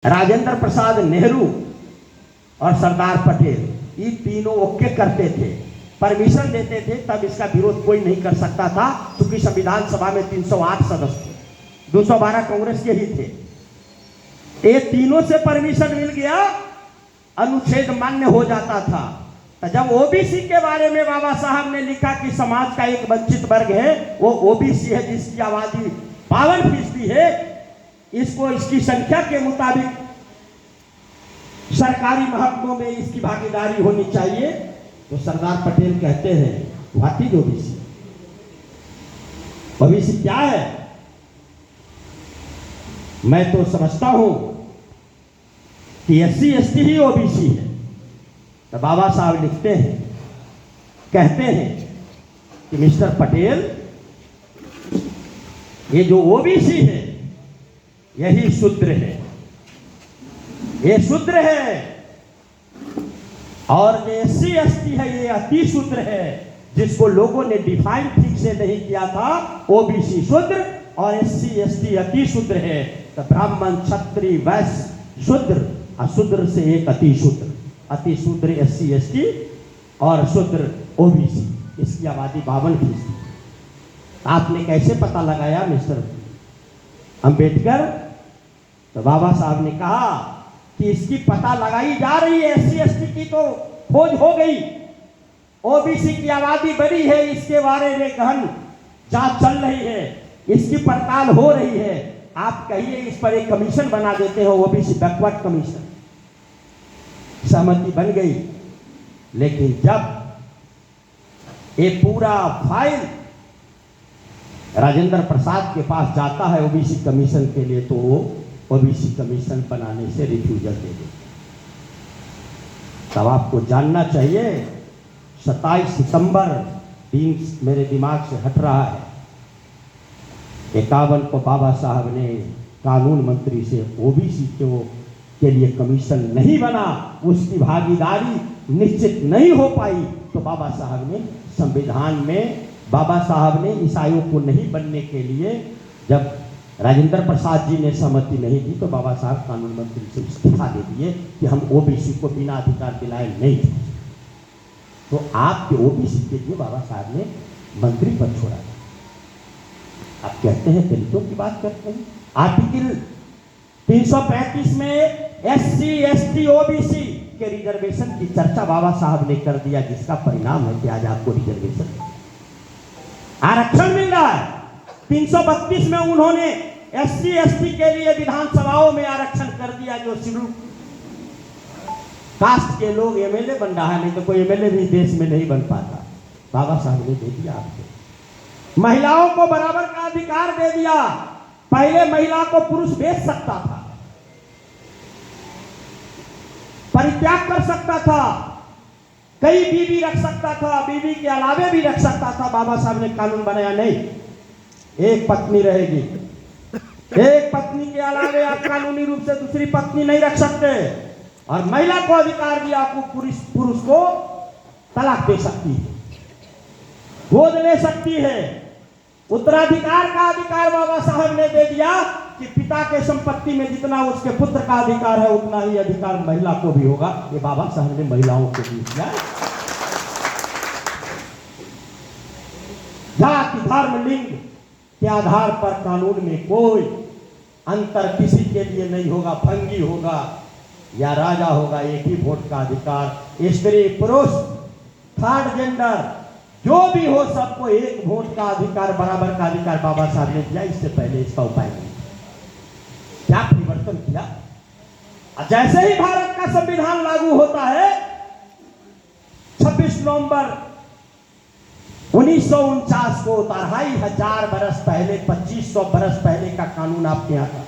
राजेंद्र प्रसाद नेहरू और सरदार पटेल ये तीनों ओके करते थे, परमिशन देते थे, तब इसका विरोध कोई नहीं कर सकता था क्योंकि संविधान सभा में 308 सदस्य थे, 212 कांग्रेस के ही थे। ये तीनों से परमिशन मिल गया, अनुच्छेद मान्य हो जाता था। तो जब ओबीसी के बारे में बाबा साहब ने लिखा कि समाज का एक वंचित वर्ग है वो ओबीसी है जिसकी आबादी 52% है, इसको इसकी संख्या के मुताबिक सरकारी महकमों में इसकी भागीदारी होनी चाहिए। तो सरदार पटेल कहते हैं व्हाट इज ओबीसी? ओबीसी क्या है? मैं तो समझता हूं कि एससी एसटी ही ओबीसी है। तो बाबा साहब लिखते हैं, कहते हैं कि मिस्टर पटेल, ये जो ओबीसी है यही शूद्र है, ये शूद्र है, और जो एससी एसटी है ये अति शूद्र है, जिसको लोगों ने डिफाइन ठीक से नहीं किया था। ओबीसी शूद्र और एससी एसटी अति शूद्र है। तो ब्राह्मण क्षत्रिय वैश्य शूद्र, अशूद्र से एक अति शूद्र, अति शूद्र एससी एसटी और शूद्र ओबीसी, इसकी आबादी 52%। आपने कैसे पता लगाया मिस्टर अंबेडकर? तो बाबा साहब ने कहा कि इसकी पता लगाई जा रही है, एससी एसटी की तो खोज हो गई, ओबीसी की आबादी बड़ी है, इसके बारे में गहन जांच चल रही है, इसकी पड़ताल हो रही है। आप कहिए इस पर एक कमीशन बना देते हो, ओबीसी बैकवर्ड कमीशन। सहमति बन गई, लेकिन जब ये पूरा फाइल राजेंद्र प्रसाद के पास जाता है ओबीसी कमीशन के लिए, तो वो ओबीसी कमीशन बनाने से रिफ्यूजल दे देते। तब आपको जानना चाहिए, 27 सितंबर दिन मेरे दिमाग से हट रहा है, 51 को बाबा साहब ने कानून मंत्री से ओबीसी के लिए कमीशन नहीं बना, उसकी भागीदारी निश्चित नहीं हो पाई। तो बाबा साहब ने संविधान में, बाबा साहब ने इस आयोग को नहीं बनने के लिए, जब राजेंद्र प्रसाद जी ने सहमति नहीं दी, तो बाबा साहब कानून मंत्री से इस्तीफा दे दिए कि हम ओबीसी को बिना अधिकार दिलाए नहीं थे। तो आपके ओबीसी के लिए बाबा साहब ने मंत्री पद छोड़ा। आप कहते हैं दलितों की बात करते हैं। आर्टिकल 335 में एससी एसटी ओबीसी के रिजर्वेशन की चर्चा बाबा साहब ने कर दिया, जिसका परिणाम है कि आज आपको रिजर्वेशन आरक्षण मिल रहा है। 332 में उन्होंने एससी एसटी के लिए विधानसभाओं में आरक्षण कर दिया, जो शेड्यूल कास्ट के लोग एमएलए बन रहा है, नहीं तो कोई एमएलए भी देश में नहीं बन पाता। बाबा साहब ने दे दिया आपको। महिलाओं को बराबर का अधिकार दे दिया। पहले महिला को पुरुष बेच सकता था, परित्याग कर सकता था, कई बीवी रख सकता था, बीवी के अलावे भी रख सकता था। बाबा साहब ने कानून बनाया, नहीं, एक पत्नी रहेगी, एक पत्नी के अलावे आप कानूनी रूप से दूसरी पत्नी नहीं रख सकते। और महिला को अधिकार दिया, आपको पुरुष को तलाक दे सकती है, गोद ले सकती है। उत्तराधिकार का अधिकार बाबा साहब ने दे दिया कि पिता के संपत्ति में जितना उसके पुत्र का अधिकार है, उतना ही अधिकार महिला को भी होगा। ये बाबा साहब ने महिलाओं को भी दिया। जाति धर्म लिंग के आधार पर कानून में कोई अंतर किसी के लिए नहीं होगा। भंगी होगा या राजा होगा, एक ही वोट का अधिकार। स्त्री पुरुष थर्ड जेंडर जो भी हो, सबको एक वोट का अधिकार, बराबर का अधिकार बाबा साहब ने दिया। इससे पहले इसका उपाय नहीं। क्या परिवर्तन किया? जैसे ही भारत का संविधान लागू होता है, 26 नवंबर 1949 को 2500 बरस पहले, 2500 बरस पहले का कानून आपके यहाँ था।